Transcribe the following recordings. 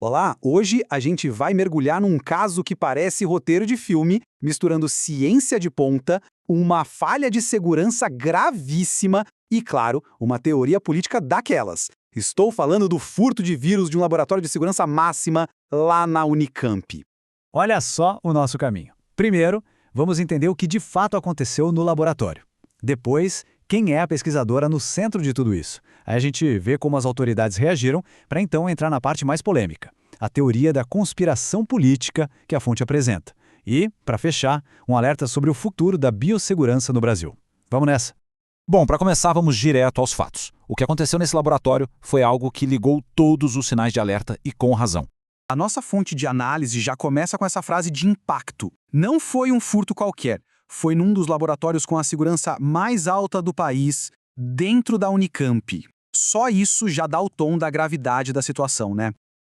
Olá, hoje a gente vai mergulhar num caso que parece roteiro de filme, misturando ciência de ponta, uma falha de segurança gravíssima e, claro, uma teoria política daquelas. Estou falando do furto de vírus de um laboratório de segurança máxima lá na Unicamp. Olha só o nosso caminho. Primeiro, vamos entender o que de fato aconteceu no laboratório. Depois, quem é a pesquisadora no centro de tudo isso. Aí a gente vê como as autoridades reagiram, para então entrar na parte mais polêmica, a teoria da conspiração política que a fonte apresenta. E, para fechar, um alerta sobre o futuro da biossegurança no Brasil. Vamos nessa! Bom, para começar, vamos direto aos fatos. O que aconteceu nesse laboratório foi algo que ligou todos os sinais de alerta e com razão. A nossa fonte de análise já começa com essa frase de impacto. Não foi um furto qualquer. Foi num dos laboratórios com a segurança mais alta do país, dentro da Unicamp. Só isso já dá o tom da gravidade da situação, né?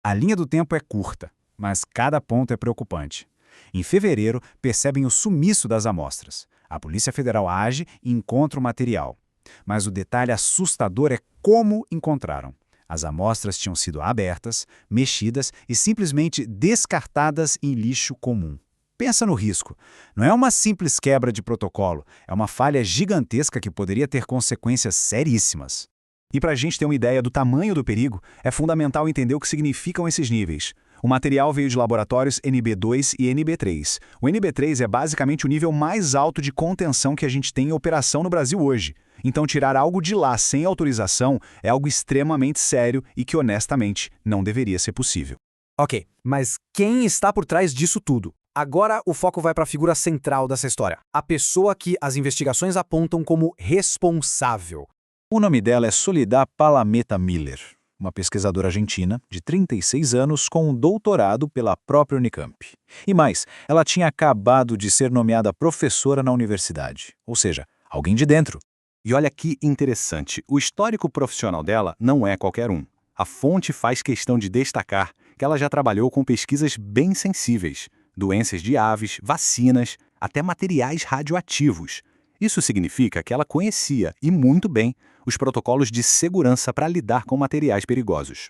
A linha do tempo é curta, mas cada ponto é preocupante. Em fevereiro, percebem o sumiço das amostras. A Polícia Federal age e encontra o material. Mas o detalhe assustador é como encontraram. As amostras tinham sido abertas, mexidas e simplesmente descartadas em lixo comum. Pensa no risco. Não é uma simples quebra de protocolo, é uma falha gigantesca que poderia ter consequências seríssimas. E para a gente ter uma ideia do tamanho do perigo, é fundamental entender o que significam esses níveis. O material veio de laboratórios NB2 e NB3. O NB3 é basicamente o nível mais alto de contenção que a gente tem em operação no Brasil hoje. Então tirar algo de lá sem autorização é algo extremamente sério e que, honestamente, não deveria ser possível. Ok, mas quem está por trás disso tudo? Agora o foco vai para a figura central dessa história. A pessoa que as investigações apontam como responsável. O nome dela é Soledad Palameta Miller, uma pesquisadora argentina de 36 anos com um doutorado pela própria Unicamp. E mais, ela tinha acabado de ser nomeada professora na universidade, ou seja, alguém de dentro. E olha que interessante, o histórico profissional dela não é qualquer um. A fonte faz questão de destacar que ela já trabalhou com pesquisas bem sensíveis, doenças de aves, vacinas, até materiais radioativos. Isso significa que ela conhecia, e muito bem, os protocolos de segurança para lidar com materiais perigosos.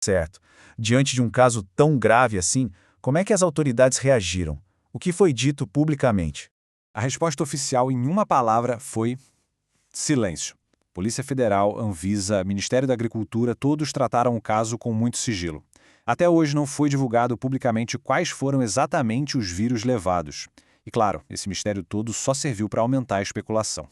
Certo. Diante de um caso tão grave assim, como é que as autoridades reagiram? O que foi dito publicamente? A resposta oficial, em uma palavra, foi silêncio. Polícia Federal, Anvisa, Ministério da Agricultura, todos trataram o caso com muito sigilo. Até hoje não foi divulgado publicamente quais foram exatamente os vírus levados. E claro, esse mistério todo só serviu para aumentar a especulação.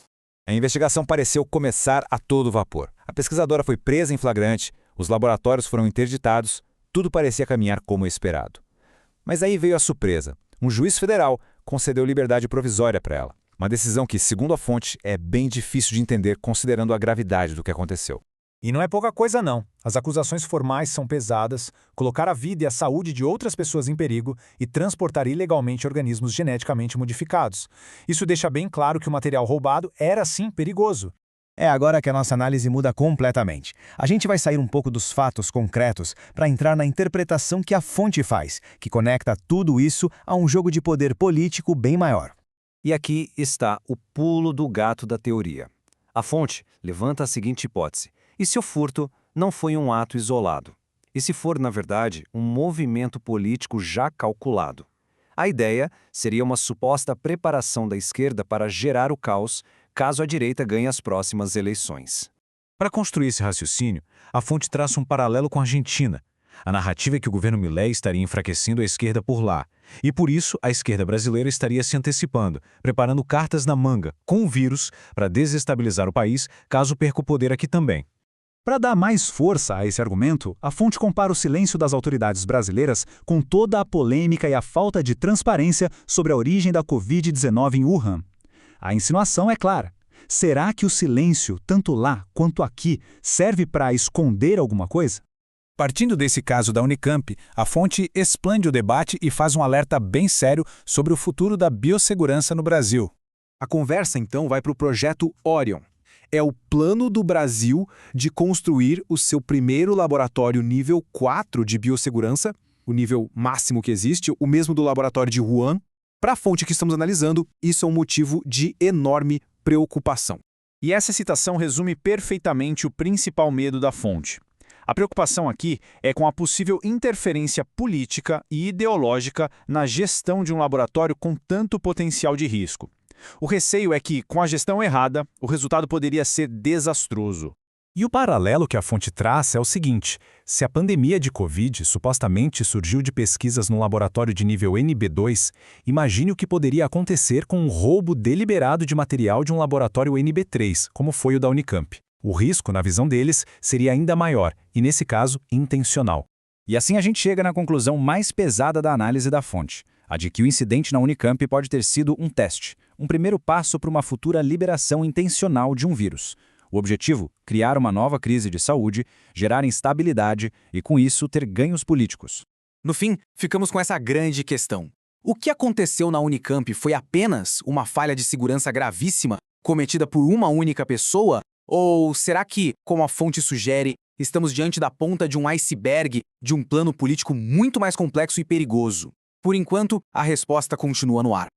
A investigação pareceu começar a todo vapor. A pesquisadora foi presa em flagrante, os laboratórios foram interditados, tudo parecia caminhar como esperado. Mas aí veio a surpresa. Um juiz federal concedeu liberdade provisória para ela. Uma decisão que, segundo a fonte, é bem difícil de entender considerando a gravidade do que aconteceu. E não é pouca coisa não. As acusações formais são pesadas, colocar a vida e a saúde de outras pessoas em perigo e transportar ilegalmente organismos geneticamente modificados. Isso deixa bem claro que o material roubado era sim perigoso. É agora que a nossa análise muda completamente. A gente vai sair um pouco dos fatos concretos para entrar na interpretação que a fonte faz, que conecta tudo isso a um jogo de poder político bem maior. E aqui está o pulo do gato da teoria. A fonte levanta a seguinte hipótese. E se o furto não foi um ato isolado? E se for, na verdade, um movimento político já calculado? A ideia seria uma suposta preparação da esquerda para gerar o caos caso a direita ganhe as próximas eleições. Para construir esse raciocínio, a fonte traça um paralelo com a Argentina. A narrativa é que o governo Milei estaria enfraquecendo a esquerda por lá. E por isso, a esquerda brasileira estaria se antecipando, preparando cartas na manga, com o vírus, para desestabilizar o país caso perca o poder aqui também. Para dar mais força a esse argumento, a fonte compara o silêncio das autoridades brasileiras com toda a polêmica e a falta de transparência sobre a origem da Covid-19 em Wuhan. A insinuação é clara. Será que o silêncio, tanto lá quanto aqui, serve para esconder alguma coisa? Partindo desse caso da Unicamp, a fonte expande o debate e faz um alerta bem sério sobre o futuro da biossegurança no Brasil. A conversa, então, vai para o projeto Orion. É o plano do Brasil de construir o seu primeiro laboratório nível 4 de biossegurança, o nível máximo que existe, o mesmo do laboratório de Wuhan. Para a fonte que estamos analisando, isso é um motivo de enorme preocupação. E essa citação resume perfeitamente o principal medo da fonte. A preocupação aqui é com a possível interferência política e ideológica na gestão de um laboratório com tanto potencial de risco. O receio é que, com a gestão errada, o resultado poderia ser desastroso. E o paralelo que a fonte traz é o seguinte: se a pandemia de Covid supostamente surgiu de pesquisas no laboratório de nível NB2, imagine o que poderia acontecer com um roubo deliberado de material de um laboratório NB3, como foi o da Unicamp. O risco, na visão deles, seria ainda maior, e nesse caso, intencional. E assim a gente chega na conclusão mais pesada da análise da fonte, a de que o incidente na Unicamp pode ter sido um teste, um primeiro passo para uma futura liberação intencional de um vírus. O objetivo? Criar uma nova crise de saúde, gerar instabilidade e, com isso, ter ganhos políticos. No fim, ficamos com essa grande questão. O que aconteceu na Unicamp foi apenas uma falha de segurança gravíssima cometida por uma única pessoa? Ou será que, como a fonte sugere, estamos diante da ponta de um iceberg de um plano político muito mais complexo e perigoso? Por enquanto, a resposta continua no ar.